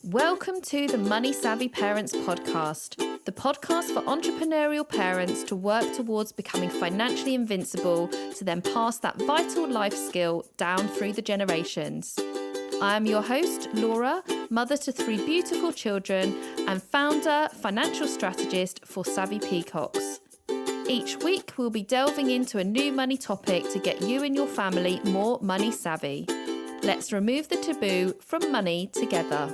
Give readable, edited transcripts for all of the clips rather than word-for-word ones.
Welcome to the Money Savvy Parents podcast, the podcast for entrepreneurial parents to work towards becoming financially invincible to then pass that vital life skill down through the generations. I am your host, Laura, mother to 3 beautiful children and founder, financial strategist for Savvy Peacocks. Each week, we'll be delving into a new money topic to get you and your family more money savvy. Let's remove the taboo from money together.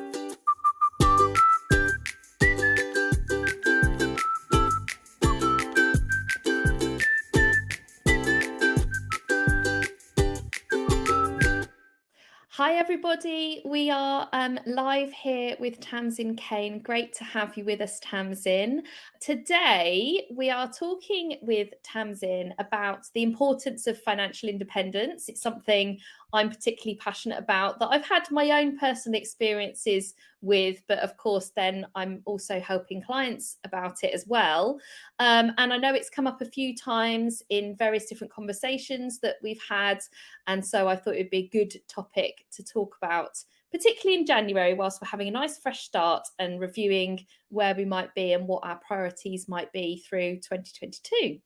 Hi everybody, we are live here with Tamsin Caine. Great to have you with us, Tamsin. Today we are talking with Tamsin about the importance of financial independence. It's something I'm particularly passionate about, that I've had my own personal experiences with, but of course then I'm also helping clients about it as well. And I know it's come up a few times in various different conversations that we've had. And so I thought it'd be a good topic to talk about, particularly in January, whilst we're having a nice fresh start and reviewing where we might be and what our priorities might be through 2022.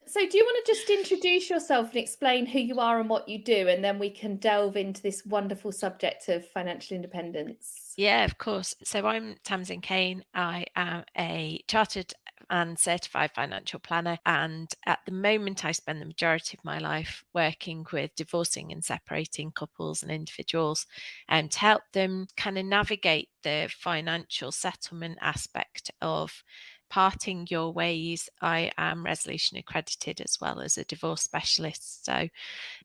So do you want to just introduce yourself and explain who you are and what you do, and then we can delve into this wonderful subject of financial independence? Yeah, of course. So I'm Tamsin Caine. I am a chartered and certified financial planner. And at the moment, I spend the majority of my life working with divorcing and separating couples and individuals to help them kind of navigate the financial settlement aspect of parting your ways. I am resolution accredited as well as a divorce specialist. So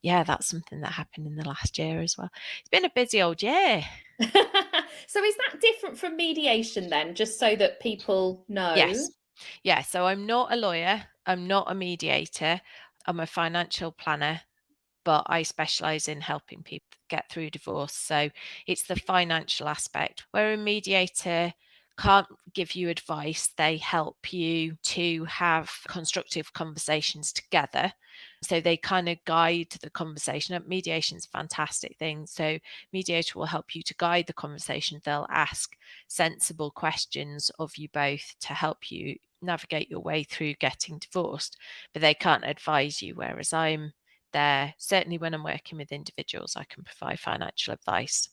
yeah, that's something that happened in the last year as well. It's been a busy old year. So is that different from mediation then, just so that people know? Yes. Yeah, so I'm not a lawyer, I'm not a mediator, I'm a financial planner, but I specialize in helping people get through divorce. So it's the financial aspect, where a mediator can't give you advice. They help you to have constructive conversations together. So they kind of guide the conversation. Mediation is a fantastic thing. So mediator will help you to guide the conversation. They'll ask sensible questions of you both to help you navigate your way through getting divorced, but they can't advise you, whereas I'm there. Certainly when I'm working with individuals, I can provide financial advice.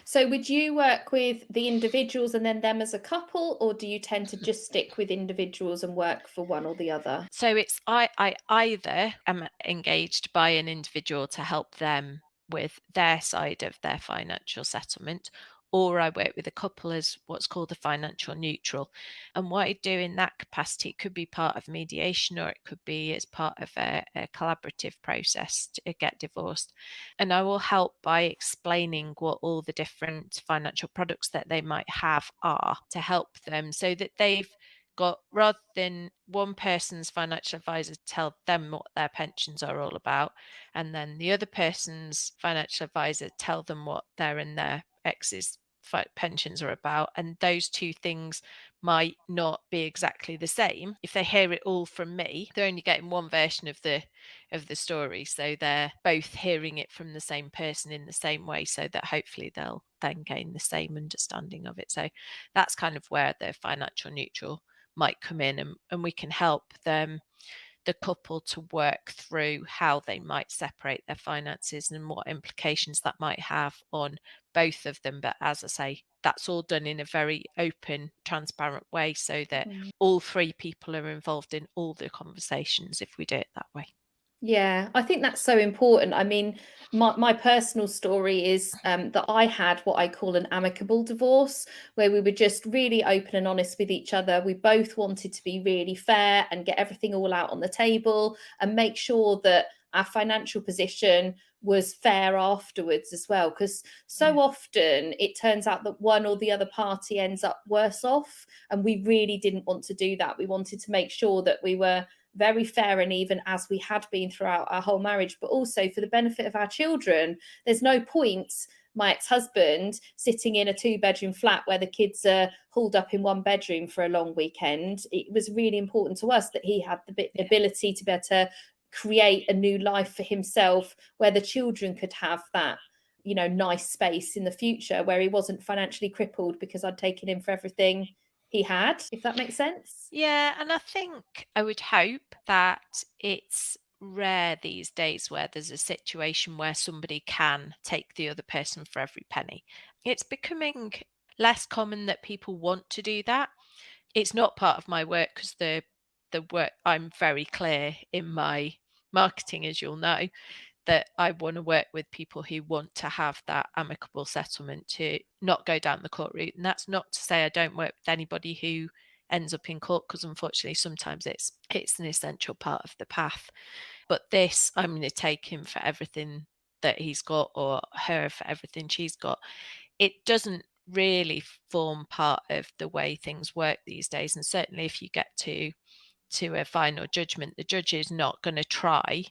So would you work with the individuals and then them as a couple, or do you tend to just stick with individuals and work for one or the other? So it's I either am engaged by an individual to help them with their side of their financial settlement, or I work with a couple as what's called a financial neutral. And what I do in that capacity, it could be part of mediation or it could be as part of a collaborative process to get divorced. And I will help by explaining what all the different financial products that they might have are to help them so that they've got, rather than one person's financial advisor tell them what their pensions are all about, and then the other person's financial advisor tell them what their and their ex's pensions are about, and those two things might not be exactly the same. If they hear it all from me, they're only getting one version of the story, so they're both hearing it from the same person in the same way, so that hopefully they'll then gain the same understanding of it. So that's kind of where the financial neutral might come in, and we can help them, the couple, to work through how they might separate their finances and what implications that might have on both of them. But as I say, that's all done in a very open, transparent way so that Mm. all 3 people are involved in all the conversations if we do it that way. Yeah, I think that's so important. I mean, my personal story is that I had what I call an amicable divorce, where we were just really open and honest with each other. We both wanted to be really fair and get everything all out on the table and make sure that our financial position was fair afterwards as well. Because Yeah. so often it turns out that one or the other party ends up worse off. And we really didn't want to do that. We wanted to make sure that we were very fair and even, as we had been throughout our whole marriage, but also for the benefit of our children. There's no point my ex-husband sitting in a 2-bedroom flat where the kids are hauled up in one bedroom for a long weekend. It was really important to us that he had the ability to be able to create a new life for himself where the children could have that nice space in the future where he wasn't financially crippled because I'd taken him for everything he had, if that makes sense. Yeah, and I think I would hope that it's rare these days where there's a situation where somebody can take the other person for every penny. It's becoming less common that people want to do that. It's not part of my work because the work I'm very clear in my marketing, as you'll know, that I want to work with people who want to have that amicable settlement to not go down the court route. And that's not to say I don't work with anybody who ends up in court, because unfortunately sometimes it's an essential part of the path. But this, I'm going to take him for everything that he's got, or her for everything she's got. It doesn't really form part of the way things work these days. And certainly if you get to a final judgment, the judge is not going to try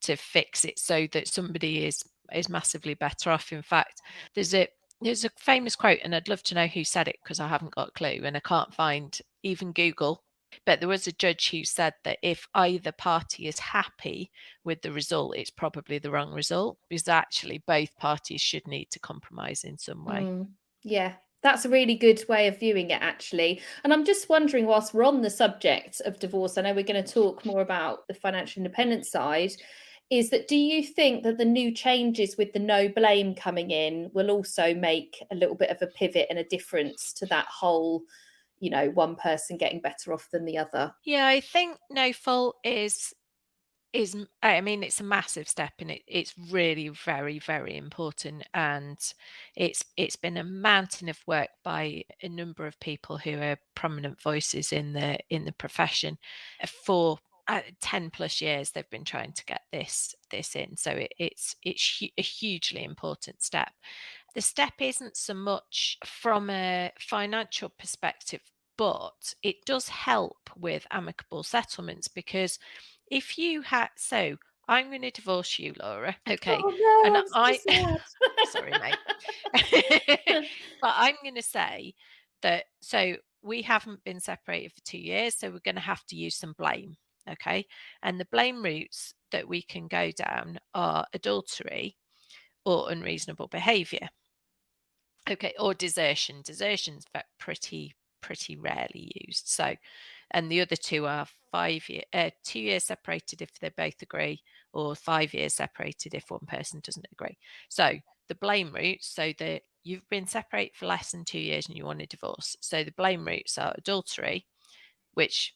to fix it so that somebody is massively better off. In fact, there's a there's a famous quote, and I'd love to know who said it because I haven't got a clue and I can't find even Google. But there was a judge who said that if either party is happy with the result, it's probably the wrong result, because actually both parties should need to compromise in some way. Mm, yeah, that's a really good way of viewing it, actually. And I'm just wondering, whilst we're on the subject of divorce, I know we're going to talk more about the financial independence side. Is that, do you think that the new changes with the no blame coming in will also make a little bit of a pivot and a difference to that whole, one person getting better off than the other? Yeah, I think no fault I mean, it's a massive step, and it's really very, very important, and it's been a mountain of work by a number of people who are prominent voices in the profession. For 10 plus years they've been trying to get this in, so a hugely important step. The step isn't so much from a financial perspective, but it does help with amicable settlements, because if you had, so I'm going to divorce you, Laura. Okay. Oh no, And I'm so sorry, mate. sad. But I'm going to say that, so we haven't been separated for 2 years, so we're going to have to use some blame. Okay. And the blame routes that we can go down are adultery or unreasonable behavior. Okay, or desertion. Desertion's pretty rarely used. So, and the other two are 2 years separated if they both agree, or 5 years separated if one person doesn't agree. So the blame route, so that you've been separated for less than 2 years and you want a divorce. So the blame routes are adultery, which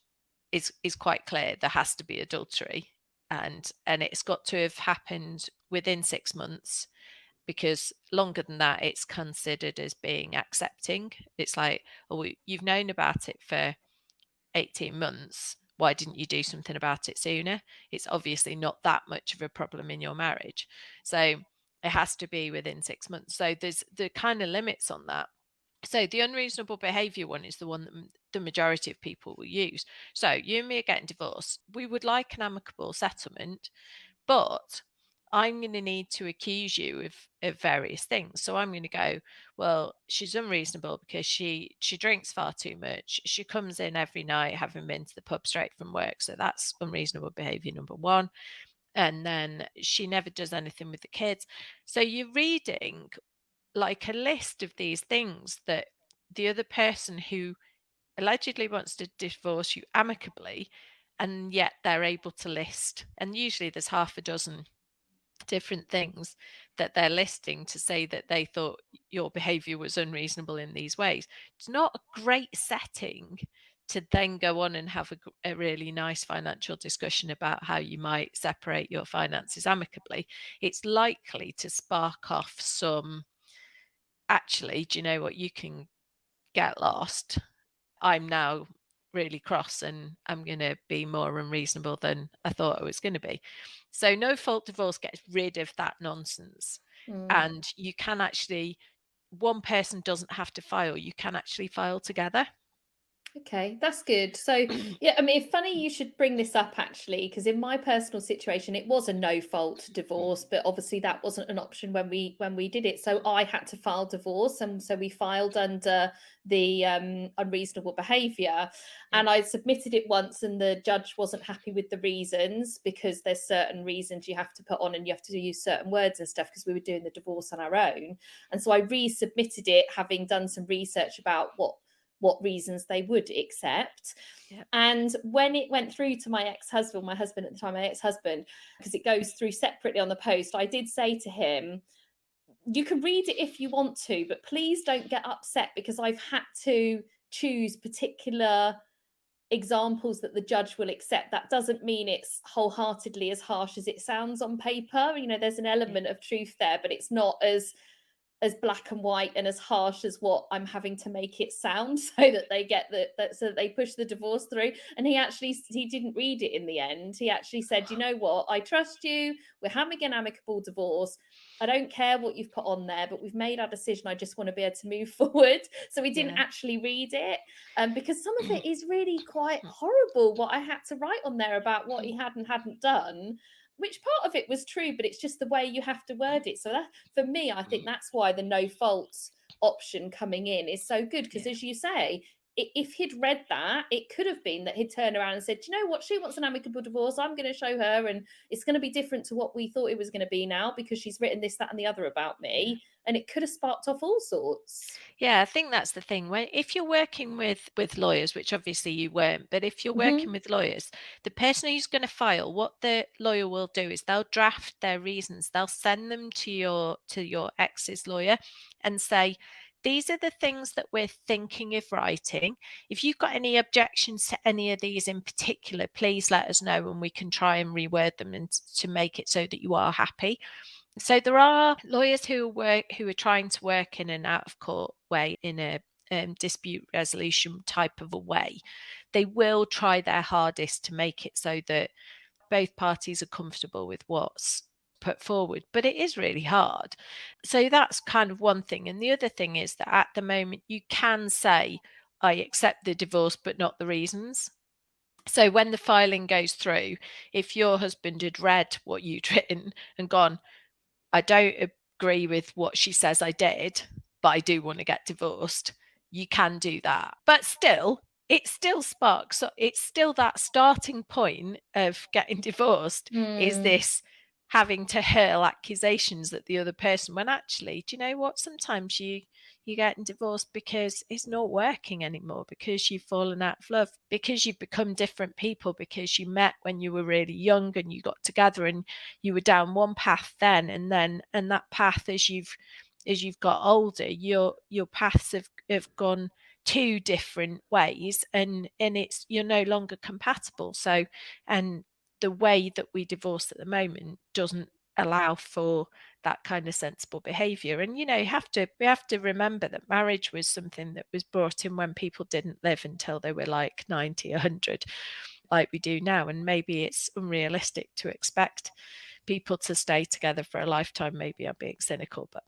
is quite clear. There has to be adultery, and it's got to have happened within 6 months, because longer than that, it's considered as being accepting. It's like, oh, you've known about it for 18 months. Why didn't you do something about it sooner? It's obviously not that much of a problem in your marriage. So it has to be within 6 months. So there's the kind of limits on that. So the unreasonable behavior one is the one that the majority of people will use. So you and me are getting divorced. We would like an amicable settlement, but I'm going to need to accuse you of various things. So I'm going to go, well, she's unreasonable because she drinks far too much. She comes in every night having been to the pub straight from work. So that's unreasonable behavior number one. And then she never does anything with the kids. So you're reading like a list of these things that the other person who allegedly wants to divorce you amicably, and yet they're able to list, and usually there's half a dozen different things that they're listing to say that they thought your behavior was unreasonable in these ways. It's not a great setting to then go on and have a really nice financial discussion about how you might separate your finances amicably. It's likely to spark off some, actually, do you know what, you can get lost. I'm now really cross and I'm going to be more unreasonable than I thought I was going to be. So, no fault divorce gets rid of that nonsense. Mm. And you can actually, one person doesn't have to file, you can actually file together. Okay, that's good. So, yeah, I mean, it's funny you should bring this up actually, because in my personal situation, it was a no-fault divorce, but obviously that wasn't an option when we did it. So I had to file divorce, and so we filed under the unreasonable behaviour, Yeah, and I submitted it once, and the judge wasn't happy with the reasons because there's certain reasons you have to put on, and you have to use certain words and stuff because we were doing the divorce on our own, and so I resubmitted it, having done some research about what reasons they would accept. yeah, And when it went through to my ex-husband, my husband at the time, my ex-husband, because it goes through separately on the post, I did say to him, you can read it if you want to, but please don't get upset because I've had to choose particular examples that the judge will accept. That doesn't mean it's wholeheartedly as harsh as it sounds on paper. There's an yeah, element of truth there, but it's not as black and white and as harsh as what I'm having to make it sound so that they get that so that they push the divorce through. And he didn't read it in the end. He actually said, you know what, I trust you. We're having an amicable divorce. I don't care what you've put on there, but we've made our decision. I just want to be able to move forward. So he didn't yeah. actually read it, because some of it is really quite horrible. What I had to write on there about what he had and hadn't done, which part of it was true, but it's just the way you have to word it. So that, for me, I think that's why the no faults option coming in is so good. Because Yeah. as you say, if he'd read that, it could have been that he'd turn around and said, "Do you know what? She wants an amicable divorce. I'm going to show her, and it's going to be different to what we thought it was going to be now because she's written this, that, and the other about Yeah. me." And it could have sparked off all sorts. Yeah, I think that's the thing. When if you're working with lawyers, which obviously you weren't, but if you're working Hmm. with lawyers, the person who's going to file, what the lawyer will do is they'll draft their reasons. They'll send them to your ex's lawyer and say, these are the things that we're thinking of writing. If you've got any objections to any of these in particular, please let us know and we can try and reword them and to make it so that you are happy. So there are lawyers who are trying to work in an out of court way, in a dispute resolution type of a way. They will try their hardest to make it so that both parties are comfortable with what's put forward, but it is really hard. So that's kind of one thing. And the other thing is that at the moment you can say, I accept the divorce, but not the reasons. So when the filing goes through, if your husband had read what you'd written and gone, I don't agree with what she says I did, but I do want to get divorced. You can do that. But still, it still sparks. So it's still that starting point of getting divorced is Mm, this having to hurl accusations at the other person when actually, do you know what? Sometimes you're getting divorced because it's not working anymore, because you've fallen out of love, because you've become different people, because you met when you were really young and you got together and you were down one path then, and that path as you've got older, your paths have gone two different ways, and it's you're no longer compatible. So, and the way that we divorce at the moment doesn't allow for that kind of sensible behavior. And we have to remember that marriage was something that was brought in when people didn't live until they were like 90, 100, like we do now. And maybe it's unrealistic to expect people to stay together for a lifetime. Maybe I'm being cynical, but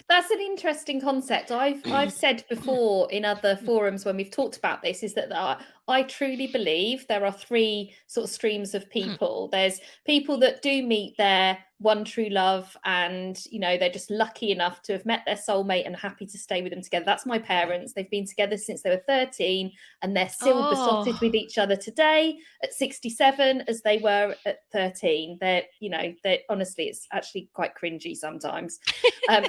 that's an interesting concept. I've said before in other forums when we've talked about this is that I truly believe there are three sort of streams of people. There's people that do meet their one true love, and they're just lucky enough to have met their soulmate and happy to stay with them together. That's my parents. They've been together since they were 13, and they're still besotted with oh, each other today at 67 as they were at 13. They're honestly, it's actually quite cringy sometimes.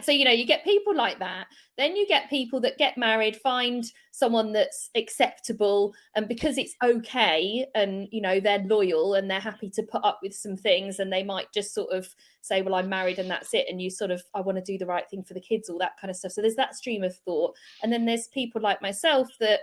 So you get people like that. Then you get people that get married, find someone that's acceptable, and because it's okay, and they're loyal and they're happy to put up with some things, and they might just sort of say, well, I'm married and that's it, and you sort of, I want to do the right thing for the kids, all that kind of stuff. So there's that stream of thought. And then there's people like myself that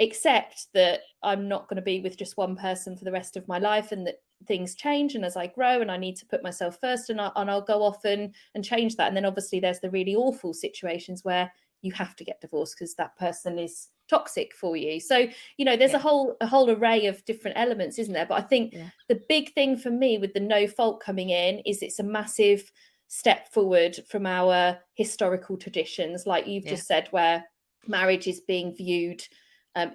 accept that I'm not going to be with just one person for the rest of my life, and that things change, and as I grow, and I need to put myself first, and I'll go off and change that. And then obviously there's the really awful situations where you have to get divorced because that person is toxic for you. So there's yeah, a whole array of different elements, isn't there? But I think yeah, the big thing for me with the no fault coming in is it's a massive step forward from our historical traditions, like you've yeah, just said, where marriage is being viewed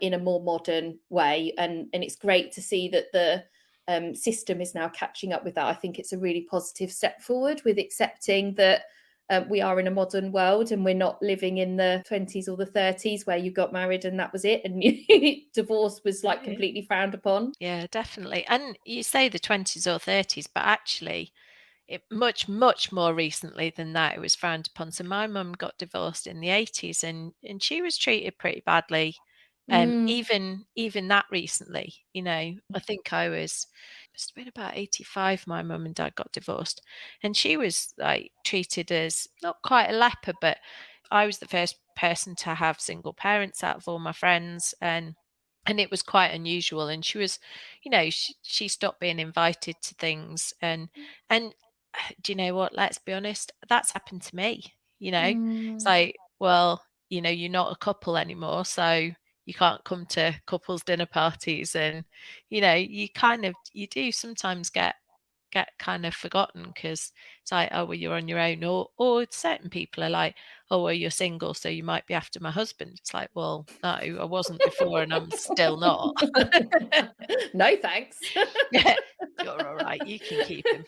in a more modern way. And it's great to see that the system is now catching up with that. I think it's a really positive step forward with accepting that we are in a modern world and we're not living in the 20s or the 30s where you got married and that was it, and divorce was like completely frowned upon. Yeah, definitely. And you say the 20s or 30s, but actually, it much, much more recently than that, it was frowned upon. So my mum got divorced in the 80s, and she was treated pretty badly. Mm, Even that recently, I think I must have been about 85, my mum and dad got divorced. And she was like treated as not quite a leper, but I was the first person to have single parents out of all my friends, and it was quite unusual. And she was, she stopped being invited to things, and do you know what? Let's be honest, that's happened to me, It's mm. like, well, you're not a couple anymore, so you can't come to couples dinner parties, and you do sometimes get kind of forgotten because it's like, oh well, you're on your own, or certain people are like, oh well, you're single, so you might be after my husband. It's like, well, no, I wasn't before, and I'm still not. No, thanks. Yeah, you're all right. You can keep him.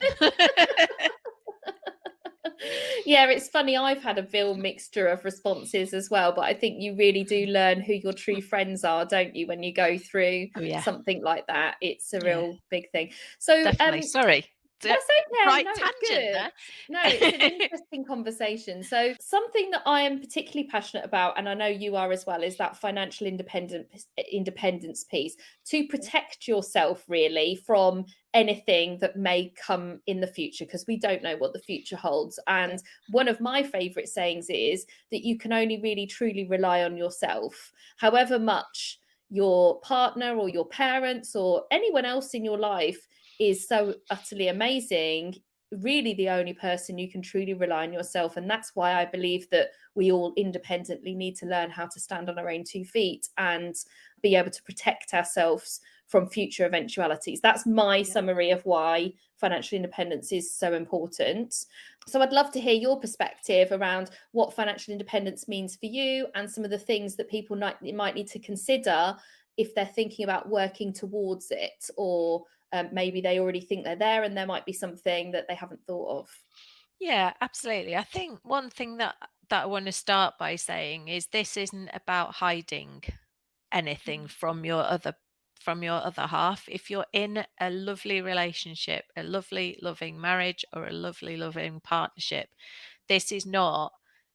Yeah, it's funny. I've had a real mixture of responses as well, but I think you really do learn who your true friends are, don't you, when you go through Oh yeah, something like that? It's a yeah, real big thing. So, definitely. Sorry, D- that's okay. right No, it's tangent good. there. No, it's an interesting conversation. So, something that I am particularly passionate about, and I know you are as well, is that financial independence piece to Yeah, protect yourself really from anything that may come in the future, because we don't know what the future holds. yeah, And one of my favorite sayings is that you can only really truly rely on yourself, however much your partner or your parents or anyone else in your life is so utterly amazing. Really, the only person you can truly rely on yourself. And that's why I believe that we all independently need to learn how to stand on our own 2 feet and be able to protect ourselves from future eventualities. That's my yeah. summary of why financial independence is so important. So I'd love to hear your perspective around what financial independence means for you and some of the things that people might need to consider if they're thinking about working towards it, or maybe they already think they're there and there might be something that they haven't thought of. Yeah, absolutely. I think one thing that I want to start by saying is this isn't about hiding anything from your other half. If you're in a lovely relationship, a lovely loving marriage, or a lovely loving partnership, this is not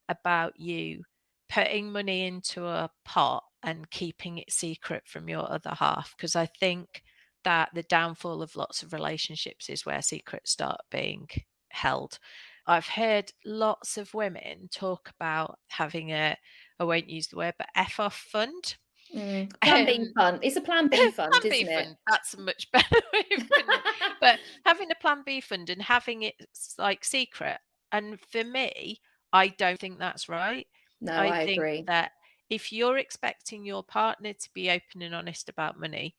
about you putting money into a pot and keeping it secret from your other half, because I think that the downfall of lots of relationships is where secrets start being held. I've heard lots of women talk about having I won't use the word, but F off fund. Plan B Um, fund. It's a plan B fund, Plan B isn't it? fund, that's a much better way of putting it. But having a Plan B fund and having it like secret, and for me, I don't think that's right. No, I I think agree. that if you're expecting your partner to be open and honest about money,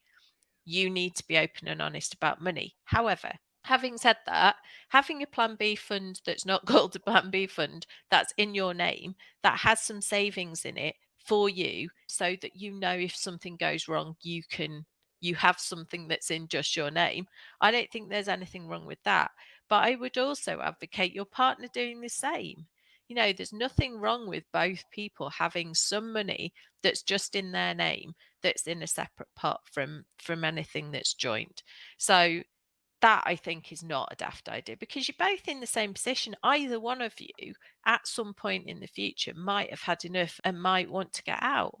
you need to be open and honest about money. However, having said that, having a Plan B fund that's not called a Plan B fund, that's in your name, that has some savings in it for you, so that if something goes wrong, you have something that's in just your name. I don't think there's anything wrong with that. But I would also advocate your partner doing the same. There's nothing wrong with both people having some money that's just in their name, that's in a separate pot from anything that's joint. So that, I think, is not a daft idea, because you're both in the same position. Either one of you at some point in the future might have had enough and might want to get out.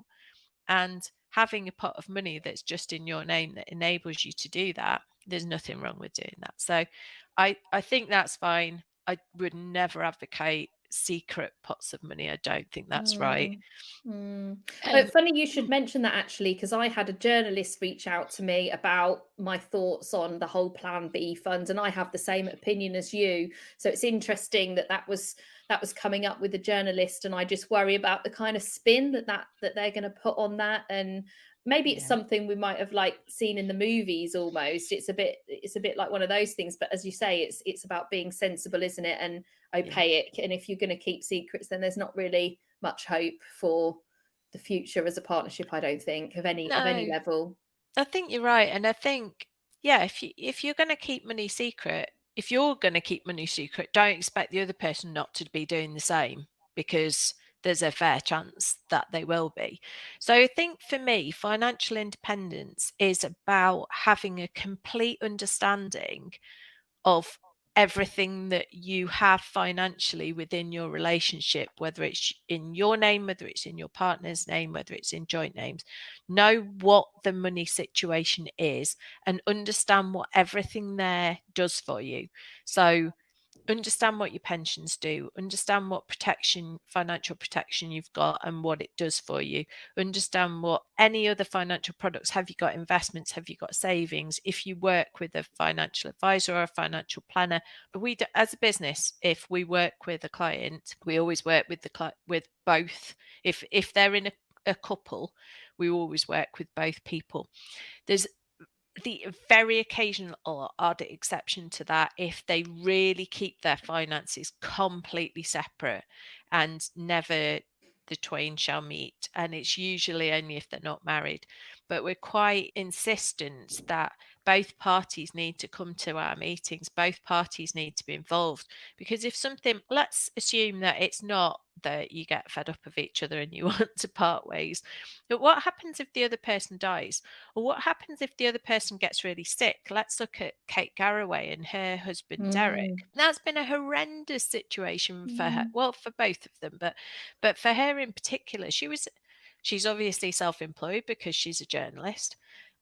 And having a pot of money that's just in your name that enables you to do that, there's nothing wrong with doing that. So I think that's fine. I would never advocate secret pots of money. I don't think that's right. Mm, mm. Um, Funny you should mention that actually, because I had a journalist reach out to me about my thoughts on the whole Plan B fund, and I have the same opinion as you. So it's interesting that that was coming up with the journalist, and I just worry about the kind of spin that they're going to put on that, and maybe it's yeah, something we might have like seen in the movies almost. It's a bit like one of those things, but as you say, it's about being sensible, isn't it, and yeah. opaque. And if you're going to keep secrets, then there's not really much hope for the future as a partnership, I don't think, of any No, level. I think you're right, and I think, yeah, if you're gonna keep money secret, if you're gonna keep money secret, don't expect the other person not to be doing the same, because there's a fair chance that they will be. So I think for me, financial independence is about having a complete understanding of everything that you have financially within your relationship, whether it's in your name, whether it's in your partner's name, whether it's in joint names. Know what the money situation is and understand what everything there does for you. So, understand what your pensions do, understand what protection, financial protection you've got and what it does for you, understand what any other financial products, have you got investments, have you got savings, if you work with a financial advisor or a financial planner. As a business, if we work with a client, we always work with with both. If they're in a couple, we always work with both people. There's the very occasional or odd exception to that if they really keep their finances completely separate and never the twain shall meet. And it's usually only if they're not married. But we're quite insistent that both parties need to come to our meetings, both parties need to be involved. Because if something, let's assume that it's not that you get fed up of each other and you want to part ways, but what happens if the other person dies? Well, what happens if the other person gets really sick? Let's look at Kate Garraway and her husband Mm, Derek. That's been a horrendous situation for her. mm, Well, for both of them, but for her in particular, she's obviously self-employed because she's a journalist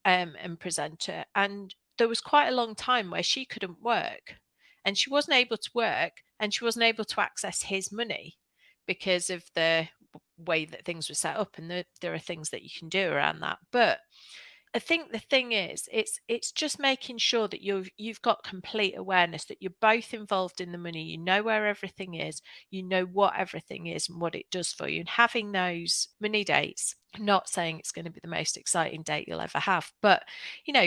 and presenter, and there was quite a long time where she couldn't work, and she wasn't able to work, and she wasn't able to access his money because of the way that things were set up, and there are things that you can do around that. But I think the thing is, it's just making sure that you've got complete awareness that you're both involved in the money. You know where everything is, you know what everything is and what it does for you. And having those money dates, not saying it's going to be the most exciting date you'll ever have, but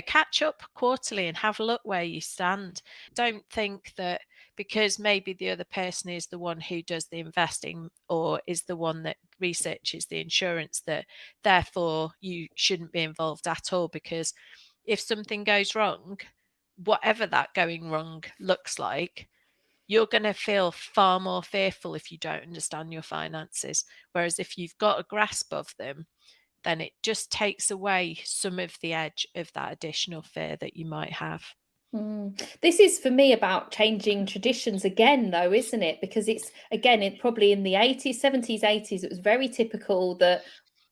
catch up quarterly and have a look where you stand. Don't think that because maybe the other person is the one who does the investing or is the one that researches the insurance, that therefore you shouldn't be involved at all, because if something goes wrong, whatever that going wrong looks like, you're going to feel far more fearful if you don't understand your finances. Whereas if you've got a grasp of them, then it just takes away some of the edge of that additional fear that you might have. mm. This is for me about changing traditions again, though, isn't it? Because it's again, it probably in the 80s, 70s, 80s, it was very typical that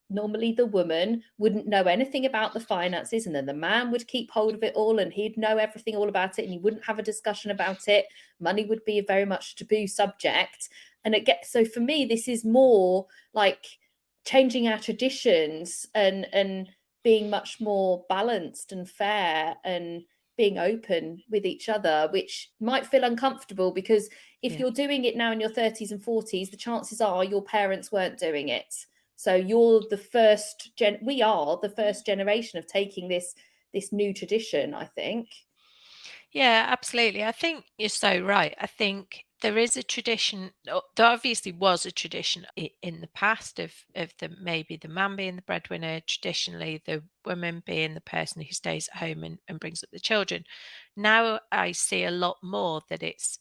normally the woman wouldn't know anything about the finances, and then the man would keep hold of it all and he'd know everything all about it and he wouldn't have a discussion about it. Money would be a very much taboo subject. And it gets, so for me this is more like changing our traditions and being much more balanced and fair and being open with each other, which might feel uncomfortable because if Yeah. you're doing it now in your 30s and 40s, the chances are your parents weren't doing it. So you're the first we are the first generation of taking this new tradition, I think. Yeah, absolutely. I think you're so right. I think there is a tradition. There obviously was a tradition in the past of the maybe the man being the breadwinner, traditionally the woman being the person who stays at home and brings up the children. Now I see a lot more that it's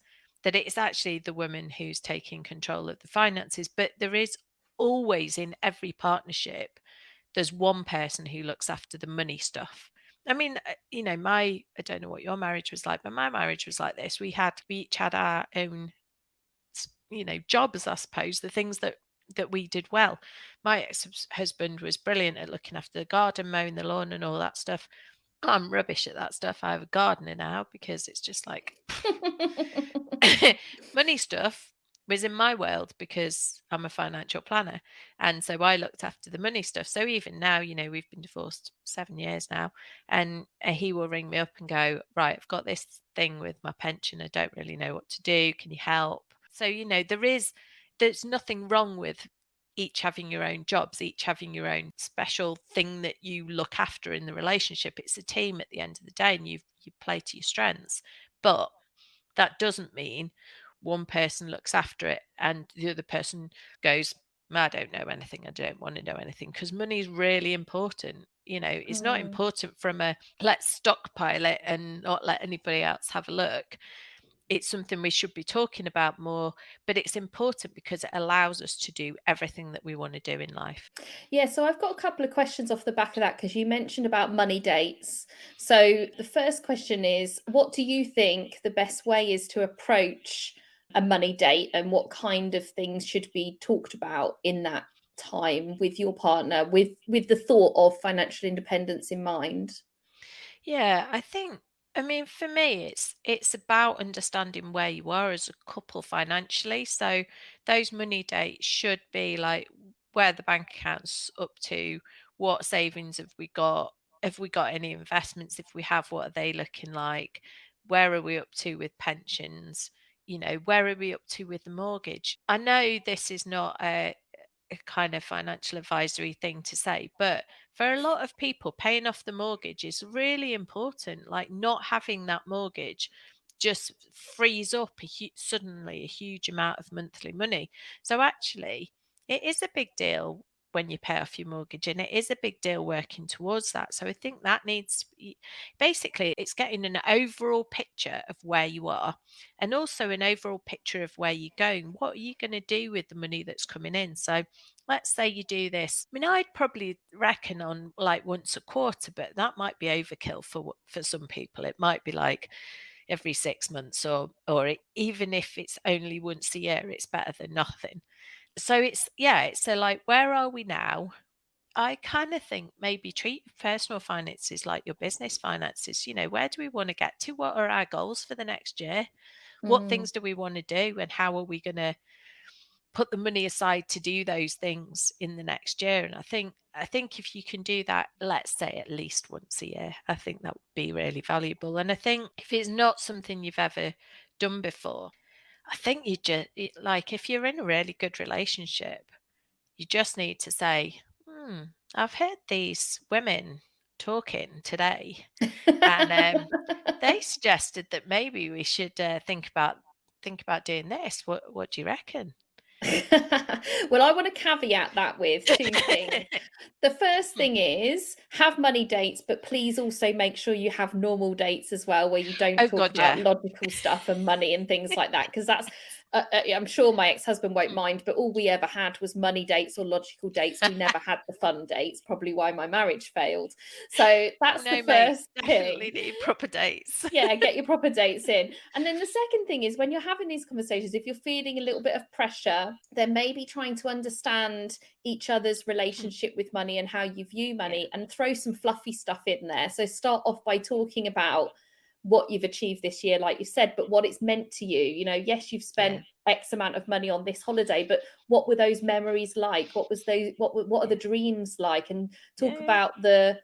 actually the woman who's taking control of the finances. But there is always, in every partnership, there's one person who looks after the money stuff. I mean, I don't know what your marriage was like, but my marriage was like this. We each had our own, jobs, I suppose, the things that we did well. My ex-husband was brilliant at looking after the garden, mowing the lawn, and all that stuff. I'm rubbish at that stuff. I have a gardener now because it's just like money stuff was in my world because I'm a financial planner. And so I looked after the money stuff. So even now, we've been divorced 7 years now, and he will ring me up and go, right, I've got this thing with my pension. I don't really know what to do. Can you help? So, there's nothing wrong with each having your own jobs, each having your own special thing that you look after in the relationship. It's a team at the end of the day, and you play to your strengths. But that doesn't mean one person looks after it and the other person goes I don't know anything. I don't want to know anything because money is really important. It's not Mm. important from a let's stockpile it and not let anybody else have a look. It's something we should be talking about more, but it's important because it allows us to do everything that we want to do in life. Yeah, so I've got a couple of questions off the back of that because you mentioned about money dates. So the first question is, what do you think the best way is to approach a money date, and what kind of things should be talked about in that time with your partner, with the thought of financial independence in mind? Yeah, I mean for me it's about understanding where you are as a couple financially. So those money dates should be like where the bank account's up to, what savings have we got any investments, if we have, what are they looking like, where are we up to with pensions, where are we up to with the mortgage. I know this is not a kind of financial advisory thing to say, but for a lot of people, paying off the mortgage is really important. Like not having that mortgage just frees up suddenly a huge amount of monthly money. So actually, it is a big deal when you pay off your mortgage, and it is a big deal working towards that. So I think that needs to be, basically, it's getting an overall picture of where you are and also an overall picture of where you're going. What are you going to do with the money that's coming in? So let's say you do this. I mean, I'd probably reckon on like once a quarter, but that might be overkill for some people. It might be like every 6 months, even if it's only once a year, it's better than nothing. So it's a like, where are we now? I kind of think maybe treat personal finances like your business finances. Where do we want to get to? What are our goals for the next year? What Mm. things do we want to do? And how are we going to put the money aside to do those things in the next year? And I think if you can do that, let's say at least once a year, I think that would be really valuable. And I think if it's not something you've ever done before, I think like if you're in a really good relationship, you just need to say, I've heard these women talking today, and they suggested that maybe we should think about doing this. What do you reckon? Well, I want to caveat that with two things. The first Hmm. thing is have money dates, but please also make sure you have normal dates as well, where you don't Oh talk God, about yeah. logical stuff and money and things like that. Because I'm sure my ex husband won't Mm. mind, but all we ever had was money dates or logical dates. We never had the fun dates, probably why my marriage failed. So Oh that's the no, mate. first Definitely thing. need proper dates. Yeah, get your proper dates in. And then the second thing is when you're having these conversations, if you're feeling a little bit of pressure, then maybe trying to understand each other's Mm. relationship with money and how you view Yeah, money and throw some fluffy stuff in there. So start off by talking about what you've achieved this year, like you said, but what it's meant to you. Yes, you've yeah, spent X amount of money on this holiday, but what were those memories like? What are yeah, the dreams like? And talk yeah. about the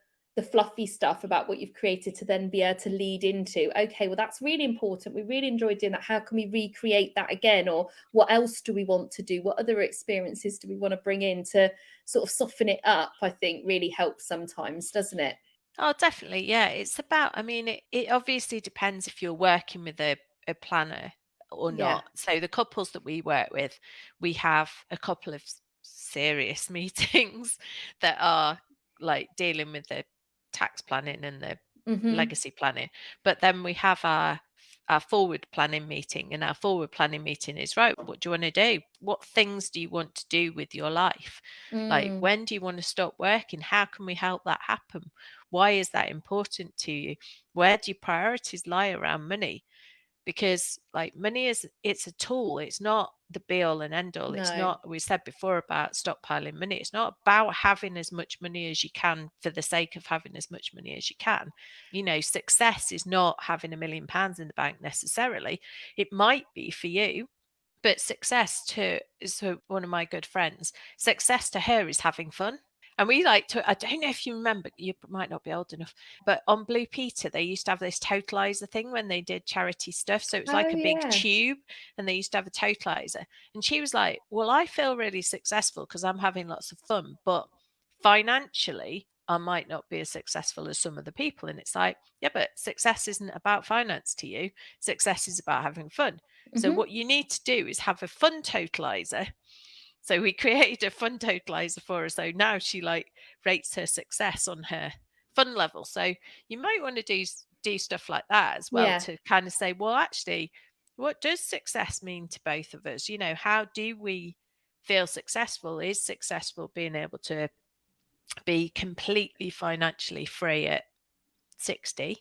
fluffy stuff about what you've created to then be able to lead into, okay, well, that's really important, we really enjoyed doing that, how can we recreate that again, or what else do we want to do, what other experiences do we want to bring in to sort of soften it up. I think really helps sometimes, doesn't it? Oh, definitely. Yeah. It's about, I mean, it obviously depends if you're working with a planner or Yeah. not. So the couples that we work with, we have a couple of serious meetings that are like dealing with the tax planning and the Hmm. legacy planning. But then we have our forward planning meeting, and our forward planning meeting is right. What do you want to do? What things do you want to do with your life? Like, Mm, when do you want to stop working? How can we help that happen? Why is that important to you? Where do your priorities lie around money? Because like money it's a tool. It's not the be all and end all. It's no. not, we said before about stockpiling money. It's not about having as much money as you can for the sake of having as much money as you can. Success is not having £1 million in the bank necessarily. It might be for you, but success to so one of my good friends, success to her is having fun. And we like to, I don't know if you remember, you might not be old enough, but on Blue Peter, they used to have this totalizer thing when they did charity stuff. So it was Oh like a big yeah. tube and they used to have a totalizer. And she was like, well, I feel really successful because I'm having lots of fun, but financially, I might not be as successful as some of the people. And it's like, yeah, but success isn't about finance to you. Success is about having fun. So Hmm. what you need to do is have a fun totalizer So we created a fun totalizer for her. So now she like rates her success on her fun level. So you might want to do stuff like that as well Yeah. to kind of say, well, actually, what does success mean to both of us? How do we feel successful? Is successful being able to be completely financially free at 60?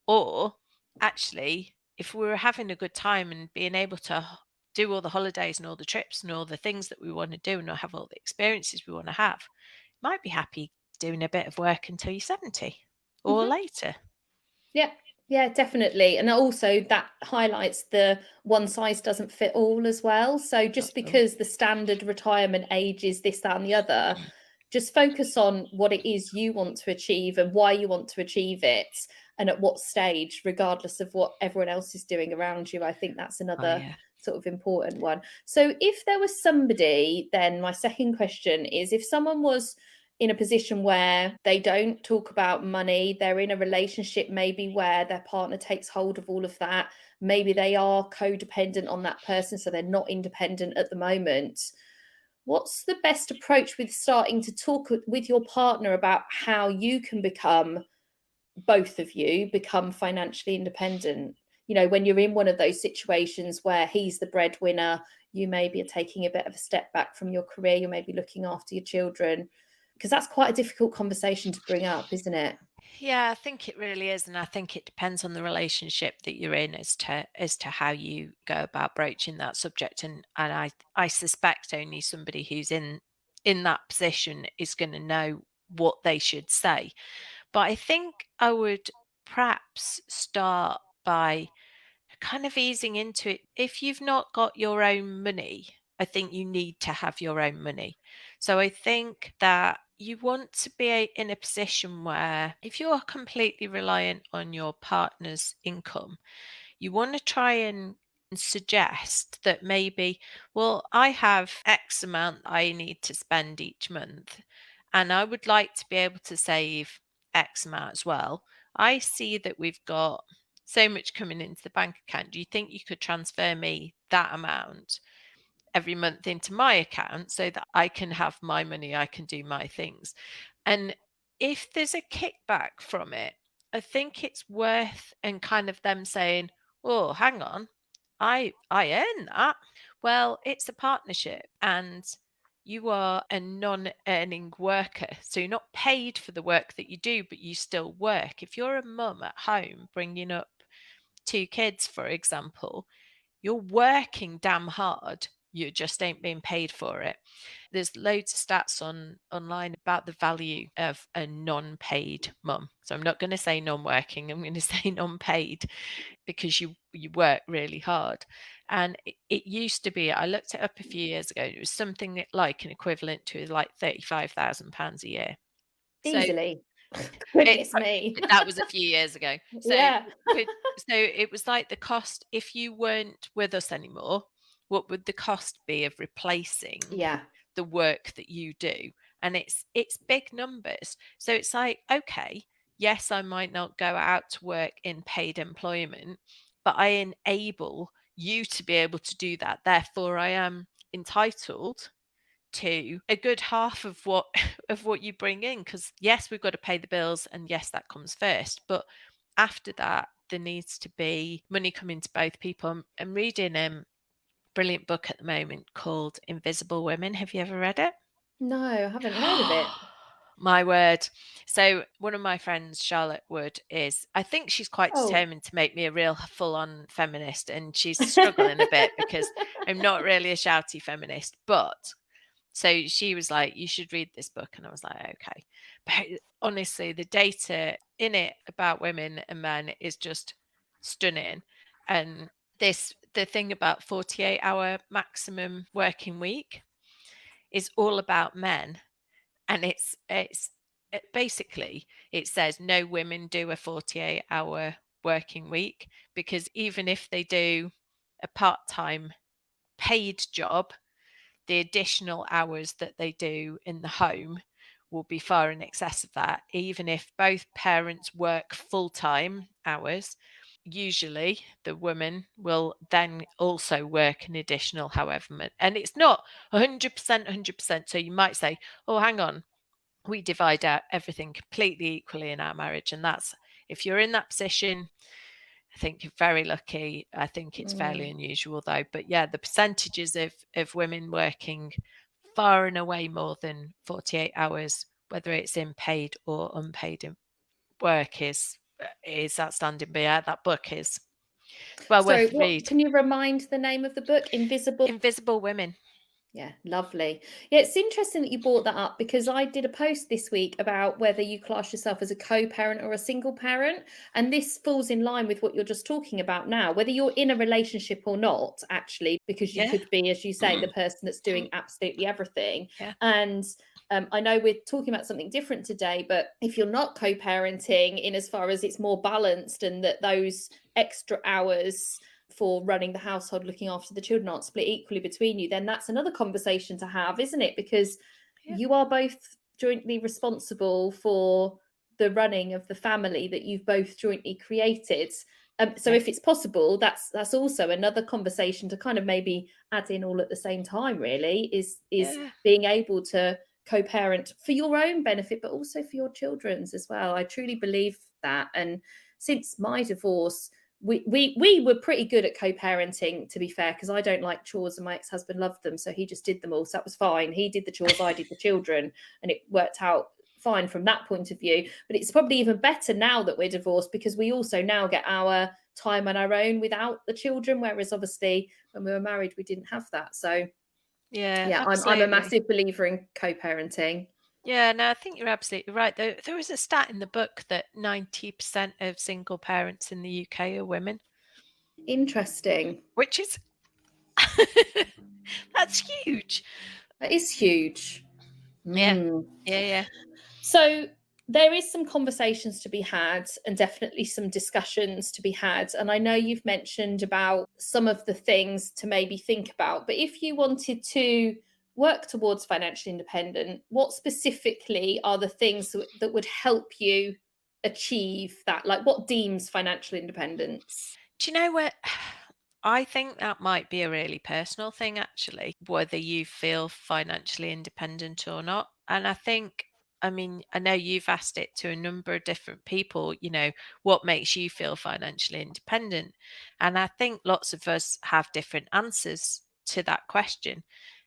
Or actually, if we were having a good time and being able to do all the holidays and all the trips and all the things that we want to do and have all the experiences we want to have, might be happy doing a bit of work until you're 70 or Mhm. later. Yeah. Yeah, definitely. And also that highlights the one size doesn't fit all as well. So just Uh-oh. because the standard retirement age is this, that, and the other, just focus on what it is you want to achieve and why you want to achieve it and at what stage, regardless of what everyone else is doing around you. I think that's Oh, another yeah. sort of important one. So if there was somebody, then my second question is, if someone was in a position where they don't talk about money, they're in a relationship maybe where their partner takes hold of all of that, maybe they are codependent on that person, so they're not independent at the moment. What's the best approach with starting to talk with your partner about how you can become, both of you become financially independent? When you're in one of those situations where he's the breadwinner, you maybe are taking a bit of a step back from your career, you may be looking after your children, because that's quite a difficult conversation to bring up, isn't it? Yeah, I think it really is, and I think it depends on the relationship that you're in as to how you go about broaching that subject. And I suspect only somebody who's in that position is going to know what they should say. But I think I would perhaps start by kind of easing into it. If you've not got your own money, I think you need to have your own money. So I think that you want to be in a position where if you're completely reliant on your partner's income, you want to try and suggest that maybe, well, I have X amount I need to spend each month, and I would like to be able to save X amount as well. I see that we've got so much coming into the bank account. Do you think you could transfer me that amount every month into my account so that I can have my money, I can do my things? And if there's a kickback from it, I think it's worth and kind of them saying, "Oh, hang on, I earn that." Well, it's a partnership and you are a non-earning worker. So you're not paid for the work that you do, but you still work. If you're a mum at home bringing up two kids, for example, you're working damn hard. You just ain't being paid for it. There's loads of stats online about the value of a non-paid mum. So I'm not going to say non-working, I'm going to say non-paid because you work really hard. And it used to be, I looked it up a few years ago, it was something like an equivalent to like £35,000 a year. So Easily. it Goodness me. that was a few years ago. So Yeah. could so it was like the cost if you weren't with us anymore, what would the cost be of replacing Yeah. the work that you do? And it's big numbers. So it's like, okay, yes, I might not go out to work in paid employment, but I enable you to be able to do that. Therefore, I am entitled to a good half of what of what you bring in, because yes, we've got to pay the bills and yes, that comes first, but after that there needs to be money coming to both people. I'm reading a brilliant book at the moment called Invisible Women. Have you ever read it? No, I haven't heard of it. My word. So one of my friends, Charlotte Wood, is, I think she's quite Oh. determined to make me a real full-on feminist, and she's struggling a bit because I'm not really a shouty feminist, but so she was like, "You should read this book." And I was like, "Okay." But honestly, the data in it about women and men is just stunning. And the thing about 48-hour maximum working week is all about men. And basically it says no women do a 48-hour working week, because even if they do a part-time paid job, the additional hours that they do in the home will be far in excess of that. Even if both parents work full-time hours, usually the woman will then also work an additional however much, and it's not 100%. So you might say, oh, hang on, we divide out everything completely equally in our marriage, and that's, if you're in that position, I think you're very lucky. I think it's fairly Mm. unusual though. But yeah, the percentages of women working far and away more than 48 hours, whether it's in paid or unpaid work, is outstanding. But yeah, that book is well So, worth the what read. can you remind the name of the book? Invisible. Invisible Women. Yeah, lovely. Yeah, it's interesting that you brought that up because I did a post this week about whether you class yourself as a co-parent or a single parent. And this falls in line with what you're just talking about now, whether you're in a relationship or not, actually, because you Yeah. could be, as you say, the person that's doing absolutely everything. Yeah. And I know we're talking about something different today, but if you're not co-parenting, in as far as it's more balanced and that those extra hours for running the household, looking after the children aren't split equally between you, then that's another conversation to have, isn't it? Because Yeah. you are both jointly responsible for the running of the family that you've both jointly created. So Yeah. if it's possible, that's also another conversation to kind of maybe add in all at the same time. Really, is Yeah. being able to co-parent for your own benefit, but also for your children's as well. I truly believe that, and since my divorce, we were pretty good at co-parenting, to be fair, because I don't like chores and my ex-husband loved them, so he just did them all, so that was fine. He did the chores, I did the children, and it worked out fine from that point of view. But it's probably even better now that we're divorced because we also now get our time on our own without the children, whereas obviously when we were married we didn't have that. So Yeah, yeah, I'm a absolutely. massive believer in co-parenting. Yeah, no, I think you're absolutely right. There was a stat in the book that 90% of single parents in the UK are women, Interesting. which is that's huge. That is huge. Yeah. Mm. Yeah, yeah. So there is some conversations to be had and definitely some discussions to be had. And I know you've mentioned about some of the things to maybe think about, but if you wanted to work towards financial independence, what specifically are the things that would help you achieve that? Like what deems financial independence? Do you know what? I think that might be a really personal thing, actually, whether you feel financially independent or not. And I think, I mean, I know you've asked it to a number of different people, what makes you feel financially independent? And I think lots of us have different answers to that question.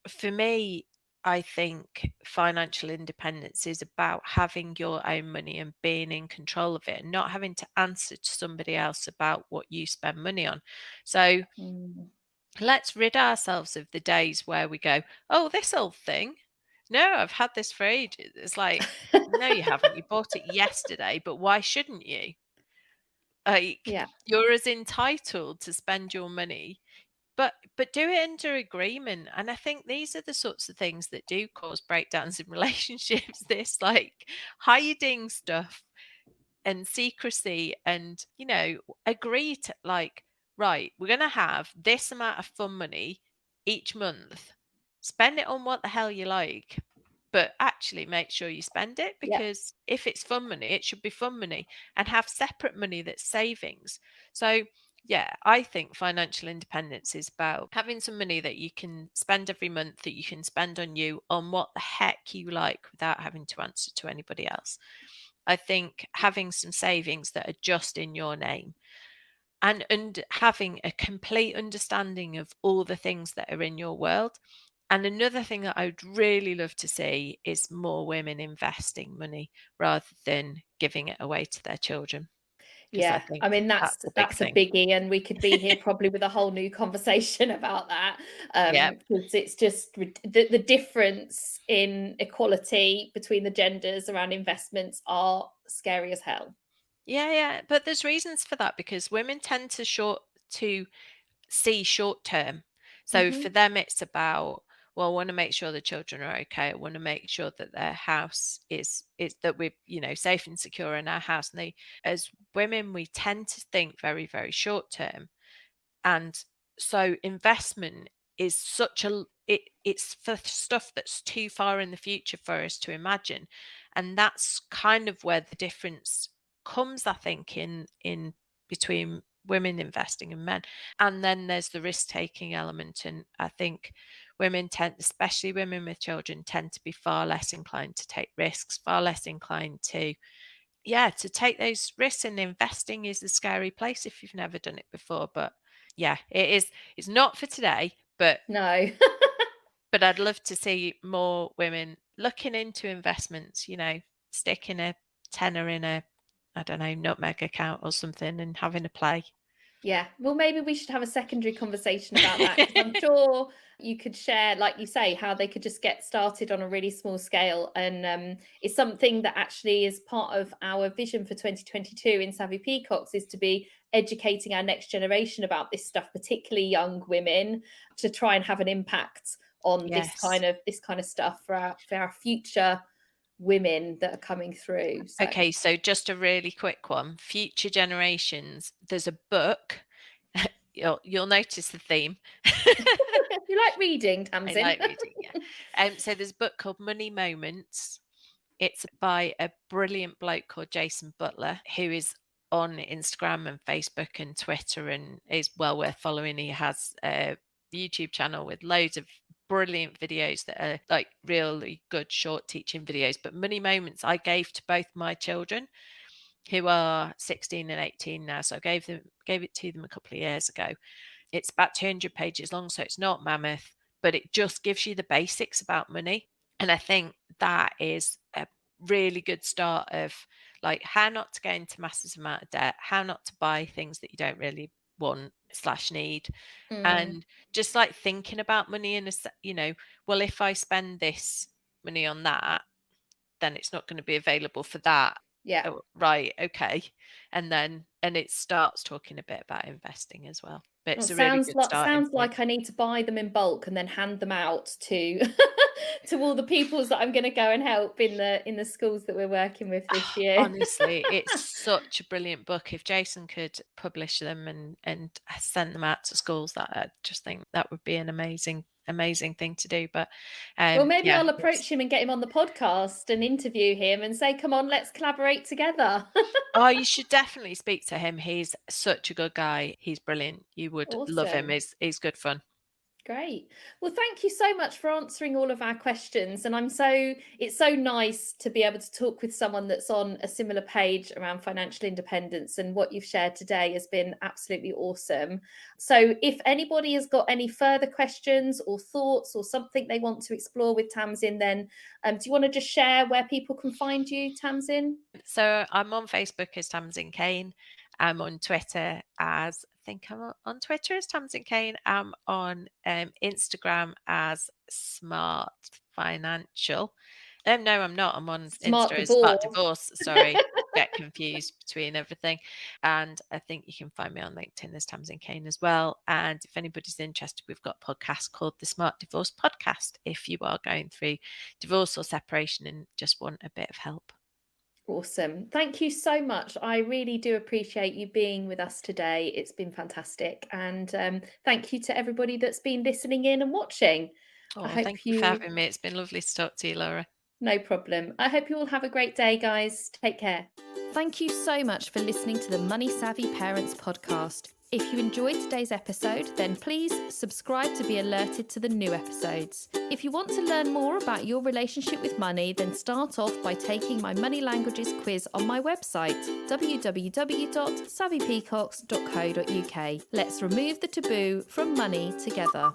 For me, I think financial independence is about having your own money and being in control of it and not having to answer to somebody else about what you spend money on. So Mm. let's rid ourselves of the days where we go, oh, this old thing. No, I've had this for ages. It's like, no, you haven't. You bought it yesterday, but why shouldn't you? Like, Yeah, you're as entitled to spend your money, but do it under agreement. And I think these are the sorts of things that do cause breakdowns in relationships. This like hiding stuff and secrecy and, agree to like, right, we're going to have this amount of fun money each month. Spend it on what the hell you like, but actually make sure you spend it, yeah, because if it's fun money, it should be fun money, and have separate money that's savings. So, yeah, I think financial independence is about having some money that you can spend every month, that you can spend on you, on what the heck you like without having to answer to anybody else. I think having some savings that are just in your name, and having a complete understanding of all the things that are in your world. And another thing that I would really love to see is more women investing money rather than giving it away to their children, because I yeah. I think mean, that's a big that's a thing. biggie, and we could be here probably with a whole new conversation about that. Yeah. Because it's just the difference in equality between the genders around investments are scary as hell. Yeah, yeah. But there's reasons for that, because women tend to see short term. So for Hmm. them, it's about, well, I want to make sure the children are okay. I want to make sure that their house is that we're, safe and secure in our house. And they, as women, we tend to think very, very short term. And so investment is it's for stuff that's too far in the future for us to imagine. And that's kind of where the difference comes, I think, in between women investing and men. And then there's the risk-taking element, and I think women tend, especially women with children, tend to be far less inclined to take risks, far less inclined to, yeah, to take those risks, and investing is a scary place if you've never done it before. But yeah, it is, it's not for today, No. but I'd love to see more women looking into investments, sticking a tenner in a, I don't know, nutmeg account or something and having a play. Yeah, well, maybe we should have a secondary conversation about that, because I'm sure you could share, like you say, how they could just get started on a really small scale. And it's something that actually is part of our vision for 2022 in Savvy Peacocks, is to be educating our next generation about this stuff, particularly young women, to try and have an impact on Yes. this kind of stuff for our future women that are coming through. So Okay, so just a really quick one. Future generations. There's a book. You'll notice the theme. you like reading, I Tamsin? like reading, yeah. So there's a book called Money Moments. It's by a brilliant bloke called Jason Butler, who is on Instagram and Facebook and Twitter and is well worth following. He has a YouTube channel with loads of brilliant videos that are like really good short teaching videos. But Money Moments I gave to both my children, who are 16 and 18 now. So I gave it to them a couple of years ago. It's about 200 pages long, so it's not mammoth, but it just gives you the basics about money. And I think that is a really good start of like how not to get into massive amount of debt, how not to buy things that you don't really want slash need, Mm, and just like thinking about money in well, if I spend this money on that, then it's not going to be available for that. yeah. Oh, right, okay. And it starts talking a bit about investing as well. But Well, it's a really good starting sounds point. like I need to buy them in bulk and then hand them out to to all the peoples that I'm going to go and help in the schools that we're working with this year. Honestly, it's such a brilliant book. If Jason could publish them and send them out to schools, that I just think that would be an amazing thing to do. But Well, maybe yeah, I'll it's, approach him and get him on the podcast and interview him and say, "Come on, let's collaborate together." oh, you should definitely speak to him. He's such a good guy. He's brilliant. You would love him. Awesome. He's good fun. Great. Well, thank you so much for answering all of our questions. And it's so nice to be able to talk with someone that's on a similar page around financial independence. And what you've shared today has been absolutely awesome. So, if anybody has got any further questions or thoughts or something they want to explore with Tamsin, then do you want to just share where people can find you, Tamsin? So I'm on Facebook as Tamsin Caine. I'm on Twitter as, I think I'm on Twitter as Tamsin Caine. I'm on Instagram as Smart Financial. No, I'm not. I'm on Smart Insta as Smart divorce. Divorce. Sorry, get confused between everything. And I think you can find me on LinkedIn as Tamsin Caine as well. And if anybody's interested, we've got a podcast called the Smart Divorce Podcast if you are going through divorce or separation and just want a bit of help. Awesome. Thank you so much. I really do appreciate you being with us today. It's been fantastic. And thank you to everybody that's been listening in and watching. I Oh, thank hope you for you, having me. It's been lovely to talk to you, Laura. no problem. I hope you all have a great day, guys. Take care. Thank you so much for listening to the Money Savvy Parents podcast. If you enjoyed today's episode, then please subscribe to be alerted to the new episodes. If you want to learn more about your relationship with money, then start off by taking my Money Languages quiz on my website, www.savvypeacocks.co.uk. Let's remove the taboo from money together.